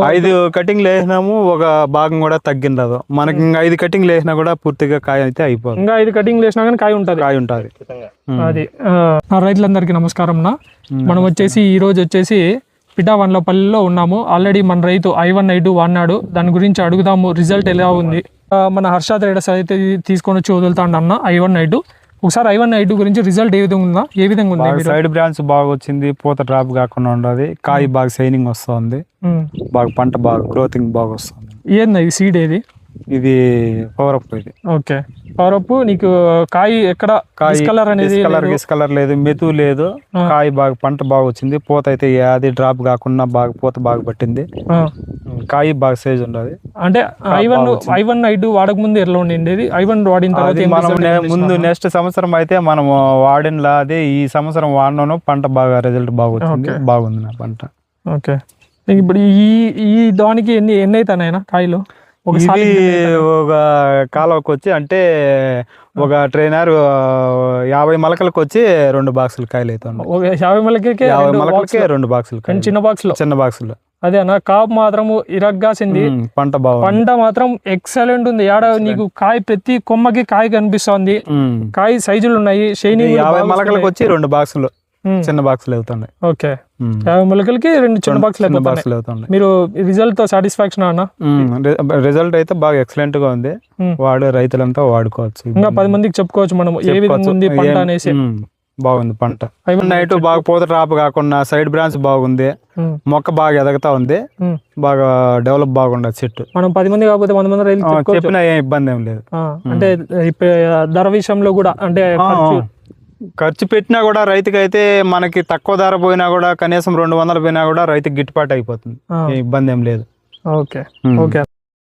5 కటింగ్లు వేసినాము, ఒక భాగం కూడా తగ్గిండదు మనకి. ఇంకా 5 కటింగ్లు వేసినా కూడా పూర్తిగా కాయ అయితే అయిపోతుంది. ఇంకా 5 కటింగ్లు వేసినా కానీ కాయ ఉంటుంది. అది రైతులందరికీ నమస్కారం. మనం వచ్చేసి ఈ రోజు వచ్చేసి పిఠావన్లపల్లిలో ఉన్నాము. ఆల్రెడీ మన రైతు I1 I2 వాడినాడు, దాని గురించి అడుగుదాము రిజల్ట్ ఎలా ఉంది. మన హర్ష ట్రేడర్స్ అయితే తీసుకొని వచ్చి వదులుతాండి అన్న I1 I2. ఒకసారి I1 I2 గురించి రిజల్ట్ ఏ విధంగా ఉంది? సైడ్ బ్రాంచ్ బాగా వచ్చింది, పూత డ్రాప్ కాకుండా ఉండదు, కాయ బాగా షైనింగ్ వస్తుంది, బాగా పంట బాగా గ్రోతింగ్ బాగా వస్తుంది. ఏంది ఇది సీడ్ ఏది? ఇది పవర్ అప్. ఇది ఓకే, పవర్ అప్. నీకు కాయ ఎక్కడ కలర్ అనేది కలర్ లేదు, మెతు లేదు, కాయ బాగా పంట బాగా వచ్చింది, పూత అయితే అది డ్రాప్ కాకుండా బాగా పూత బాగా పట్టింది, కాయ బాగా సైజ్ ఉండదు. అంటే I1 I2 వాడక ముందు ఎట్లా ఉండేది? I1 వాడిన తర్వాత మనం ముందు నెక్స్ట్ సంవత్సరం అయితే మనం వాడినలా అది ఈ సంవత్సరం వాడినాను, పంట బాగా రిజల్ట్ బాగా వచ్చింది, బాగుంది నా పంట. ఓకే, ఇప్పుడు ఈ దానికి ఎన్ని అవుతాయి కాయలు? ఒక కాలువకి వచ్చి అంటే ఒక ట్రైనర్ 50 మొలకలకు వచ్చి 2 బాక్సులు కాయలు అవుతాయి. 50 మొలకలకే 2 బాక్సులు చిన్న బాక్సులు. అదే అన్న, కాపు మాత్రం ఇరగ్గాసింది, పంట మాత్రం ఎక్సలెంట్ ఉంది. ఆడ నీకు కాయ ప్రతి కొమ్మకి కాయ కనిపిస్తుంది, కాయ సైజులు ఉన్నాయి, షైనింగ్. 50 మొలకలకు వచ్చి 2 బాక్సులు చిన్న బాక్సులు అవుతున్నాయి. ఓకే, 50 మొలకలకి 2 చిన్న బాక్సులు అవుతున్నాయి. మీరు రిజల్ట్ తో సాటిస్ఫాక్షన్ అన్న? రిజల్ట్ అయితే బాగా ఎక్సలెంట్ గా ఉంది, రైతులంతా వాడుకోవచ్చు. ఇంకా 10 మందికి చెప్పుకోవచ్చు మనం ఏ విధంగా ఉంది పంట అనేసి. బాగుంది పంట. నైట్ బాగా పూత డ్రాప్ కాకుండా సైడ్ బ్రాంచ్ బాగుంది, మొక్క బాగా ఎదగతా ఉంది, బాగా డెవలప్ బాగుండదు చెట్టు. మనం 10 మంది కాకపోతే 100 మంది రైతులు చెప్పినా ఏం ఇబ్బంది ఏం లేదు. అంటే ధర విషయంలో కూడా అంటే ఖర్చు పెట్టినా కూడా రైతుకి అయితే మనకి తక్కువ ధర పోయినా కూడా కనీసం 200 పోయినా కూడా రైతుకి గిట్టుబాటు అయిపోతుంది, ఇబ్బంది ఏం లేదు. Okay okay.